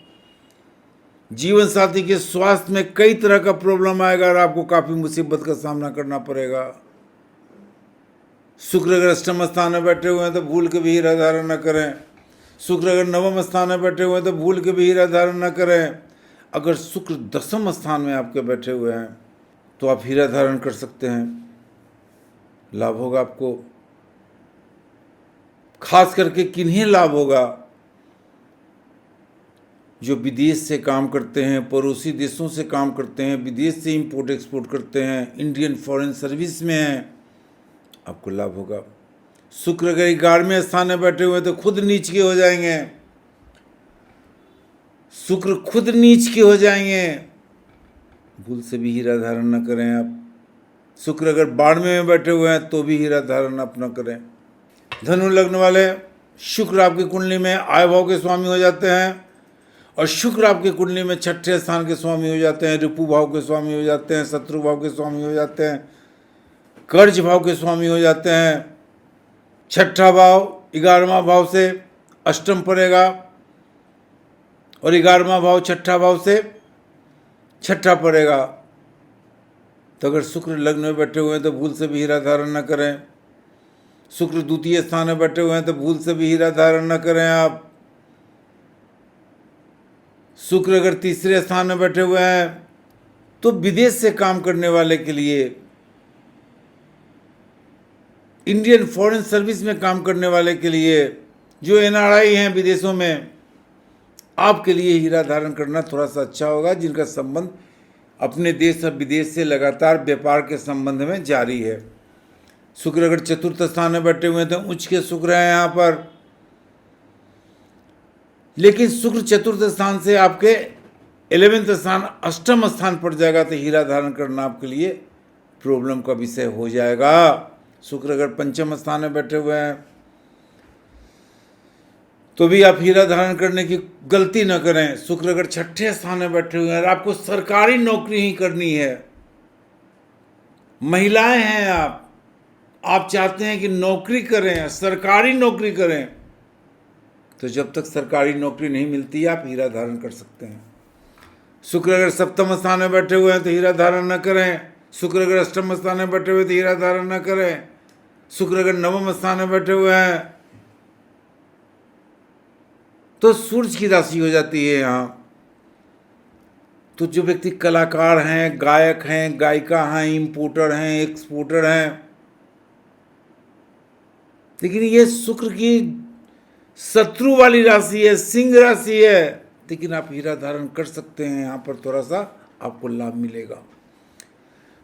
जीवन साथी के स्वास्थ्य में कई तरह का प्रॉब्लम आएगा और आपको काफ़ी मुसीबत का सामना करना पड़ेगा। शुक्र अगर अष्टम स्थान में बैठे हुए हैं तो भूल के भी हीरा धारण न करें। शुक्र अगर नवम स्थान में बैठे हुए हैं तो भूल के भी हीरा धारण न करें। अगर शुक्र दसम स्थान में आपके बैठे हुए हैं तो आप हीरा धारण कर सकते हैं, लाभ होगा आपको। खास करके किन्हीं लाभ होगा? जो विदेश से काम करते हैं, पड़ोसी देशों से काम करते हैं, विदेश से इंपोर्ट एक्सपोर्ट करते हैं, इंडियन फॉरेन सर्विस में हैं, आपको लाभ होगा। शुक्र अगर 11वें स्थान में बैठे हुए तो खुद नीच के हो जाएंगे, शुक्र खुद नीच के हो जाएंगे, भूल से भी हीरा धारण न करें आप। शुक्र अगर 12वें में बैठे हुए हैं तो भी हीरा धारण आप न करें। धनु लग्न वाले, शुक्र आपकी कुंडली में आय भाव के स्वामी हो जाते हैं और शुक्र आपकी कुंडली में छठे स्थान के स्वामी हो जाते हैं, रिपु भाव के स्वामी हो जाते हैं, शत्रु भाव के स्वामी हो जाते हैं, कर्ज भाव के स्वामी हो जाते हैं। छठा भाव 11वां भाव से अष्टम पड़ेगा और 11वां भाव छठा भाव से छठा पड़ेगा। तो अगर शुक्र लग्न में बैठे हुए हैं तो भूल से भी हीरा धारण न करें। शुक्र द्वितीय स्थान में बैठे हुए हैं तो भूल से भी हीरा धारण न करें आप। शुक्र अगर तीसरे स्थान में बैठे हुए हैं तो विदेश से काम करने वाले के लिए, इंडियन फॉरेन सर्विस में काम करने वाले के लिए, जो एनआरआई हैं विदेशों में, आपके लिए हीरा धारण करना थोड़ा सा अच्छा होगा, जिनका संबंध अपने देश और विदेश से लगातार व्यापार के संबंध में जारी है। शुक्र अगर चतुर्थ स्थान में बैठे हुए हैं तो उच्च के शुक्र हैं यहाँ पर, लेकिन शुक्र चतुर्थ स्थान से आपके 11वें स्थान अष्टम स्थान पर जाएगा तो हीरा धारण करना आपके लिए प्रॉब्लम का विषय हो जाएगा। शुक्र अगर पंचम स्थान में बैठे हुए हैं तो भी आप हीरा धारण करने की गलती न करें। शुक्र अगर छठे स्थान में बैठे हुए हैं, आपको सरकारी नौकरी ही करनी है, महिलाएं हैं आप चाहते हैं कि नौकरी करें, सरकारी नौकरी करें, तो जब तक सरकारी नौकरी नहीं मिलती आप हीरा धारण कर सकते हैं। शुक्र अगर सप्तम स्थान में बैठे हुए हैं तो हीरा धारण न करें। शुक्र अगर अष्टम स्थान में बैठे हुए तो हीरा धारण न करें। शुक्र अगर नवम स्थान में बैठे हुए हैं तो सूर्य की राशि हो जाती है यहाँ, तो जो व्यक्ति कलाकार हैं, गायक हैं, गायिका हैं, इंपोर्टर हैं, एक्सपोर्टर हैं, लेकिन ये शुक्र की शत्रु वाली राशि है, सिंह राशि है, लेकिन आप हीरा धारण कर सकते हैं। यहाँ पर थोड़ा सा आपको लाभ मिलेगा।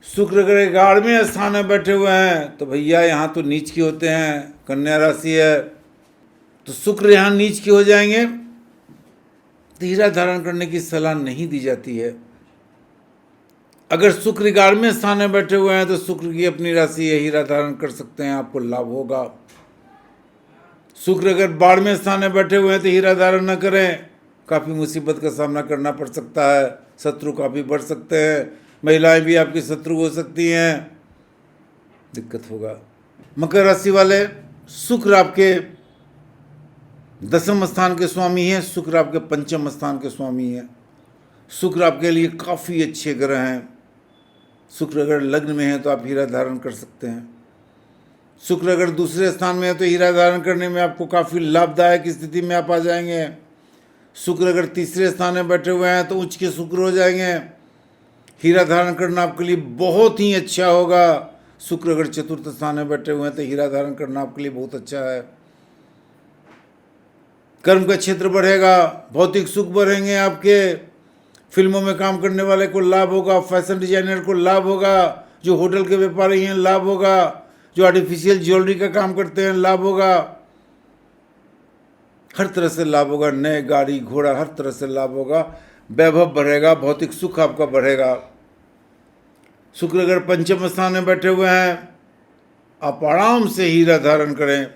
शुक्र अगर 11वें स्थान में बैठे हुए हैं तो भैया यहाँ तो नीच के होते हैं, कन्या राशि है, तो शुक्र यहाँ नीच के हो जाएंगे तो हीरा धारण करने की सलाह नहीं दी जाती है। अगर शुक्र 11वें स्थान में बैठे हुए हैं तो शुक्र की अपनी राशि है, हीरा धारण कर सकते हैं, आपको लाभ होगा। शुक्र अगर 12वें स्थान में बैठे हुए हैं तो हीरा धारण न करें, काफ़ी मुसीबत का सामना करना पड़ सकता है, शत्रु काफ़ी बढ़ सकते हैं, महिलाएं भी आपकी शत्रु हो सकती हैं, दिक्कत होगा। मकर राशि वाले, शुक्र आपके 10वें स्थान के स्वामी हैं, शुक्र आपके 5वें स्थान के स्वामी हैं। शुक्र आपके लिए काफ़ी अच्छे ग्रह हैं। शुक्र अगर लग्न में है तो आप हीरा धारण कर सकते हैं। शुक्र अगर दूसरे स्थान में है तो हीरा धारण करने में आपको काफ़ी लाभदायक स्थिति में आप आ जाएंगे। शुक्र अगर तीसरे स्थान में बैठे हुए हैं तो उच्च के शुक्र हो जाएंगे, हीरा धारण करना आपके लिए बहुत ही अच्छा होगा। शुक्र अगर चतुर्थ स्थान में बैठे हुए हैं तो हीरा धारण करना आपके लिए बहुत अच्छा है। कर्म का क्षेत्र बढ़ेगा, भौतिक सुख बढ़ेंगे आपके, फिल्मों में काम करने वाले को लाभ होगा, फैशन डिजाइनर को लाभ होगा, जो होटल के व्यापारी हैं लाभ होगा, जो आर्टिफिशियल ज्वेलरी का काम करते हैं लाभ होगा, हर तरह से लाभ होगा। नए गाड़ी घोड़ा हर तरह से लाभ होगा, वैभव बढ़ेगा, भौतिक सुख आपका बढ़ेगा। शुक्र अगर 5वें स्थान में बैठे हुए हैं, आप आराम से हीरा धारण करें,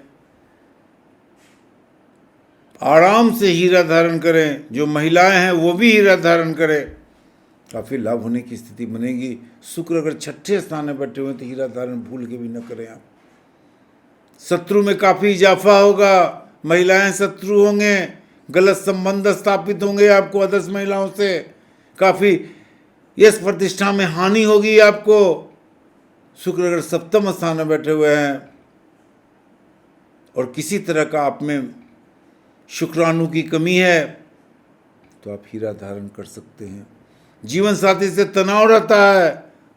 आराम से हीरा धारण करें। जो महिलाएं हैं वो भी हीरा धारण करें, काफ़ी लाभ होने की स्थिति बनेगी। शुक्र अगर 6ठे स्थान में बैठे हुए हैं तो हीरा धारण भूल के भी न करें आप। शत्रु में काफ़ी इजाफा होगा, महिलाएं शत्रु होंगे, गलत संबंध स्थापित होंगे आपको अदर्स महिलाओं से, काफ़ी यश प्रतिष्ठा में हानि होगी आपको। शुक्र अगर 7वें स्थान में बैठे हुए हैं और किसी तरह का आप में शुक्राणु की कमी है तो आप हीरा धारण कर सकते हैं। जीवन साथी से तनाव रहता है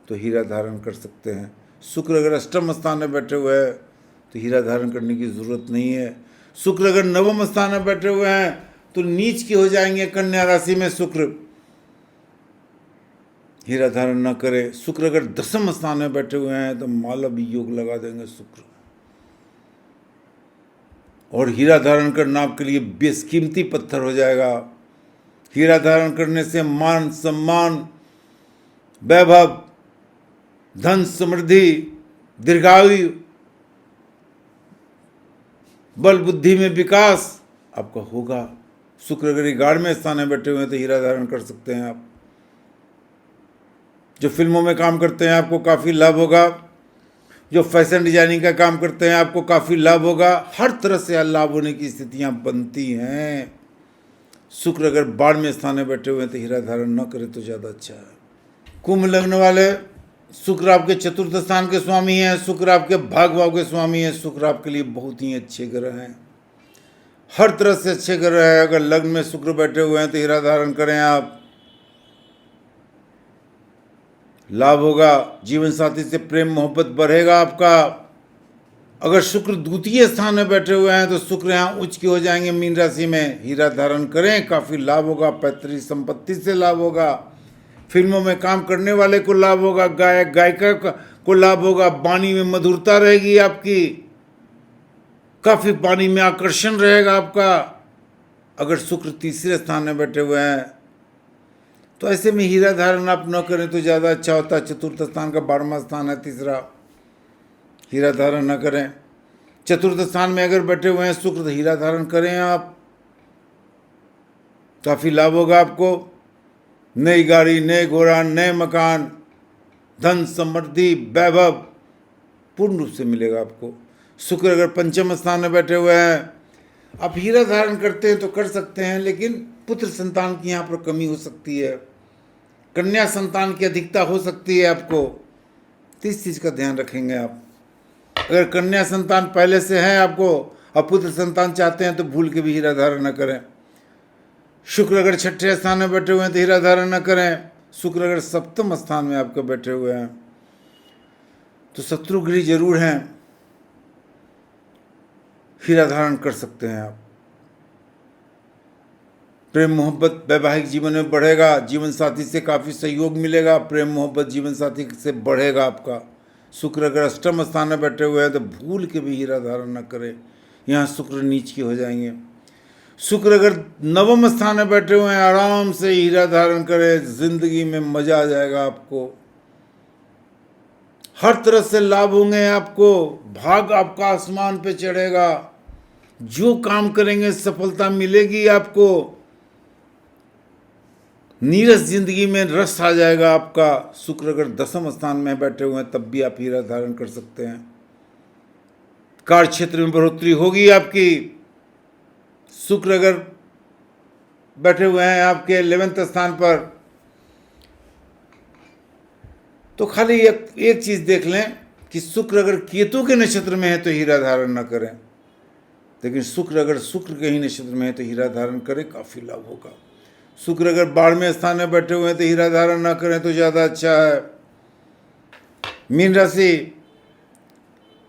तो हीरा धारण कर सकते हैं। शुक्र अगर 8वें स्थान में बैठे हुए हैं तो हीरा धारण करने की ज़रूरत नहीं है। शुक्र अगर 9वें स्थान में बैठे हुए हैं तो नीच के हो जाएंगे, कन्या राशि में शुक्र, हीरा धारण न करें। शुक्र अगर 10वें स्थान में बैठे हुए हैं तो मालव योग लगा देंगे शुक्र, और हीरा धारण करना आपके लिए बेशकीमती पत्थर हो जाएगा। हीरा धारण करने से मान सम्मान, वैभव, धन समृद्धि, दीर्घायु, बल बुद्धि में विकास आपका होगा। शुक्र अगर 11वें स्थान में बैठे हुए हैं तो हीरा धारण कर सकते हैं आप। जो फिल्मों में काम करते हैं आपको काफ़ी लाभ होगा, जो फैशन डिजाइनिंग का काम करते हैं आपको काफ़ी लाभ होगा, हर तरह से लाभ होने की स्थितियां बनती हैं। शुक्र अगर 12वें स्थान में बैठे हुए हैं तो हीरा धारण न करें तो ज़्यादा अच्छा है। कुंभ लग्न वाले, शुक्र आपके चतुर्थ स्थान के स्वामी हैं, शुक्र आपके भाग भाव के स्वामी हैं, शुक्र आपके लिए बहुत ही अच्छे ग्रह हैं, हर तरह से अच्छे ग्रह हैं। अगर लग्न में शुक्र बैठे हुए हैं तो हीरा धारण करें आप, लाभ होगा। जीवन साथी से प्रेम मोहब्बत बढ़ेगा आपका। अगर शुक्र द्वितीय स्थान में बैठे हुए हैं तो शुक्र यहाँ उच्च के हो जाएंगे मीन राशि में, हीरा धारण करें, काफ़ी लाभ होगा। पैतृक संपत्ति से लाभ होगा, फिल्मों में काम करने वाले को लाभ होगा, गायक गायिका को लाभ होगा, वाणी में मधुरता रहेगी आपकी, काफ़ी वाणी में आकर्षण रहेगा आपका। अगर शुक्र तीसरे स्थान में बैठे हुए हैं तो ऐसे में हीरा धारण आप न करें तो ज़्यादा अच्छा होता है। चतुर्थ स्थान का 12वां स्थान है तीसरा, हीरा धारण न करें। चतुर्थ स्थान में अगर बैठे हुए हैं शुक्र तो हीरा धारण करें आप, काफ़ी लाभ होगा आपको। नई गाड़ी, नए घोड़ा, नए मकान, धन समृद्धि, वैभव पूर्ण रूप से मिलेगा आपको। शुक्र अगर 5वें स्थान में बैठे हुए हैं, आप हीरा धारण करते हैं तो कर सकते हैं, लेकिन पुत्र संतान की यहाँ पर कमी हो सकती है, कन्या संतान की अधिकता हो सकती है आपको, तो इस चीज़ का ध्यान रखेंगे आप। अगर कन्या संतान पहले से है आपको और पुत्र संतान चाहते हैं तो भूल के भी हीरा धारण न करें। शुक्र अगर 6ठे स्थान में बैठे हुए हैं तो हीरा धारण न करें। शुक्र अगर सप्तम स्थान में आपके बैठे हुए हैं तो शत्रुगृह जरूर हैं, हीरा धारण कर सकते हैं आप। प्रेम मोहब्बत वैवाहिक जीवन में बढ़ेगा, जीवन साथी से काफ़ी सहयोग मिलेगा, प्रेम मोहब्बत जीवन साथी से बढ़ेगा आपका। शुक्र अगर अष्टम स्थान में बैठे हुए हैं तो भूल के भी हीरा धारण न करें, यहाँ शुक्र नीच के हो जाएंगे। शुक्र अगर नवम स्थान में बैठे हुए हैं आराम से हीरा धारण करें, जिंदगी में मजा आ जाएगा आपको, हर तरह से लाभ होंगे आपको, भाग आपका आसमान पे चढ़ेगा, जो काम करेंगे सफलता मिलेगी आपको, नीरस जिंदगी में रस आ जाएगा आपका। शुक्र अगर दसम स्थान में बैठे हुए हैं तब भी आप हीरा धारण कर सकते हैं। कार्य क्षेत्र में बढ़ोतरी होगी आपकी। शुक्र अगर बैठे हुए हैं आपके 11वें स्थान पर तो खाली एक चीज देख लें कि शुक्र अगर केतु के नक्षत्र में है तो हीरा धारण न करें, लेकिन शुक्र अगर शुक्र के ही नक्षत्र में है तो हीरा धारण करें, काफी लाभ होगा। शुक्र अगर 12वें स्थान में बैठे हुए हैं तो हीरा धारण ना करें तो ज़्यादा अच्छा है। मीन राशि,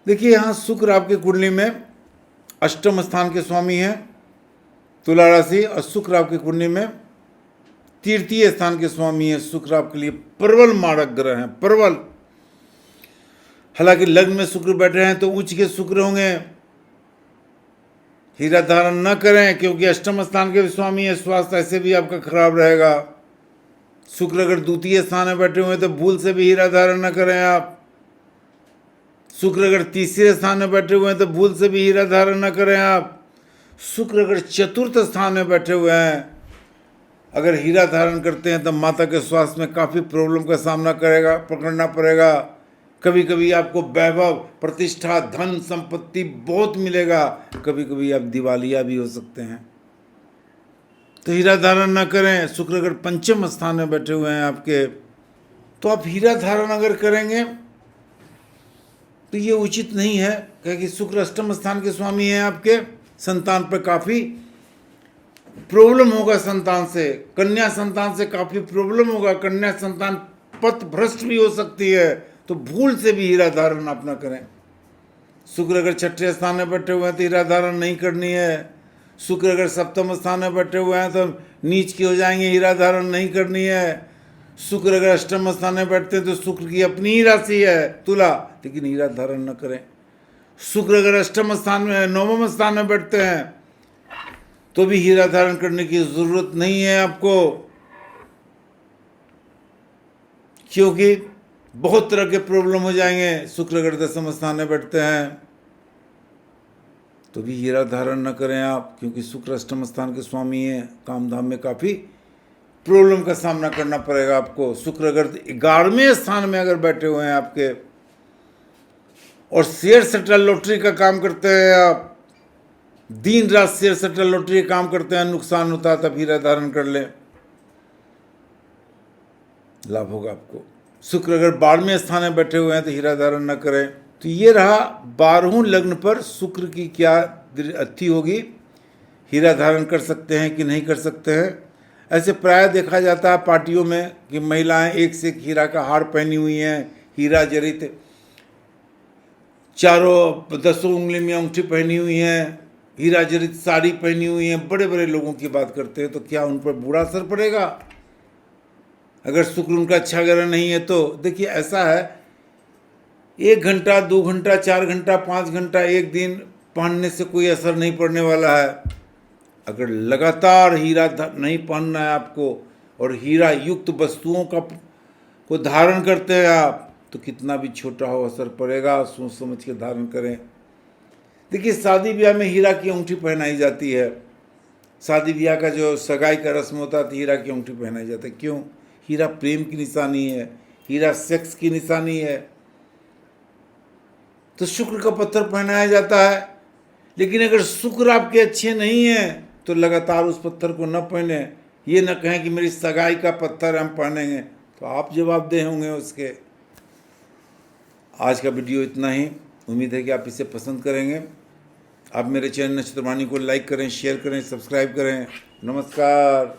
देखिए यहाँ शुक्र आपकी कुंडली में अष्टम स्थान के स्वामी हैं, तुला राशि, और शुक्र आपकी कुंडली में तृतीय स्थान के स्वामी हैं। शुक्र आपके लिए प्रबल मारक ग्रह हैं, प्रबल। हालांकि लग्न में शुक्र बैठे हैं तो उच्च के शुक्र होंगे, हीरा धारण न करें क्योंकि अष्टम स्थान के स्वामी है, स्वास्थ्य ऐसे भी आपका खराब रहेगा। शुक्र अगर द्वितीय स्थान में बैठे हुए हैं तो भूल से भी हीरा धारण न करें आप। शुक्र अगर तीसरे स्थान में बैठे हुए हैं तो भूल से भी हीरा धारण न करें आप। शुक्र अगर चतुर्थ स्थान में बैठे हुए हैं, अगर हीरा धारण करते हैं तो माता के स्वास्थ्य में काफ़ी प्रॉब्लम का सामना करना पड़ेगा। कभी कभी आपको वैभव, प्रतिष्ठा, धन संपत्ति बहुत मिलेगा, कभी कभी आप दिवालिया भी हो सकते हैं, तो हीरा धारण न करें। शुक्र अगर पंचम स्थान में बैठे हुए हैं आपके तो आप हीरा धारण अगर करेंगे तो ये उचित नहीं है, क्योंकि शुक्र अष्टम स्थान के स्वामी हैं आपके। संतान पर काफ़ी प्रॉब्लम होगा, संतान से, कन्या संतान से काफ़ी प्रॉब्लम होगा, कन्या संतान पथ भ्रष्ट भी हो सकती है, तो भूल से भी हीरा धारण आप ना करें। शुक्र अगर छठे स्थान में बैठे हुए हैं तो हीरा धारण नहीं करनी है। शुक्र अगर सप्तम स्थान में बैठे हुए हैं तो नीच के हो जाएंगे, हीरा धारण नहीं करनी है। शुक्र अगर अष्टम स्थान में बैठते हैं तो शुक्र की अपनी ही राशि है तुला, लेकिन हीरा धारण न करें। शुक्र अगर अष्टम स्थान में, नवम स्थान में बैठते हैं तो भी हीरा धारण करने की जरूरत नहीं है आपको, क्योंकि बहुत तरह के प्रॉब्लम हो जाएंगे। शुक्र अगर दसम स्थान में बैठते हैं तो भी हीरा धारण न करें आप, क्योंकि शुक्र अष्टम स्थान के स्वामी हैं, काम धाम में काफ़ी प्रॉब्लम का सामना करना पड़ेगा आपको। शुक्र अगर 11वें स्थान में अगर बैठे हुए हैं आपके और शेयर सट्टा लॉटरी का काम करते हैं आप, दिन रात शेयर सट्टा लॉटरी का काम करते हैं, नुकसान होता है, तब हीरा धारण कर लें, लाभ होगा आपको। शुक्र अगर 12वें स्थान में बैठे हुए हैं तो हीरा धारण न करें। तो ये रहा 12वें लग्न पर शुक्र की क्या अथी होगी, हीरा धारण कर सकते हैं कि नहीं कर सकते हैं। ऐसे प्राय देखा जाता है पार्टियों में कि महिलाएं एक से एक हीरा का हार पहनी हुई हैं, हीरा जड़ित चारों 10 उंगली में अंगूठी पहनी हुई हैं, हीरा जड़ित साड़ी पहनी हुई हैं, बड़े बड़े लोगों की बात करते हैं। तो क्या उन पर बुरा असर पड़ेगा अगर शुक्र उनका अच्छा ग्रह नहीं है तो? देखिए ऐसा है, 1 घंटा 2 घंटा 4 घंटा 5 घंटा एक दिन पहनने से कोई असर नहीं पड़ने वाला है। अगर लगातार हीरा नहीं पहनना है आपको और हीरा युक्त वस्तुओं को धारण करते हैं आप, तो कितना भी छोटा हो असर पड़ेगा, सोच समझ के धारण करें। देखिए शादी ब्याह में हीरा की अंगूठी पहनाई जाती है, शादी ब्याह का जो सगाई का रस्म होता है तो हीरा की अंगूठी पहनाई जाती है। क्यों? हीरा प्रेम की निशानी है, हीरा सेक्स की निशानी है, तो शुक्र का पत्थर पहनाया जाता है। लेकिन अगर शुक्र आपके अच्छे नहीं हैं तो लगातार उस पत्थर को न पहने, ये न कहें कि मेरी सगाई का पत्थर हम पहनेंगे, तो आप जवाबदेह होंगे उसके। आज का वीडियो इतना ही, उम्मीद है कि आप इसे पसंद करेंगे। आप मेरे चैनल नक्षत्रवाणी को लाइक करें, शेयर करें, सब्सक्राइब करें। नमस्कार।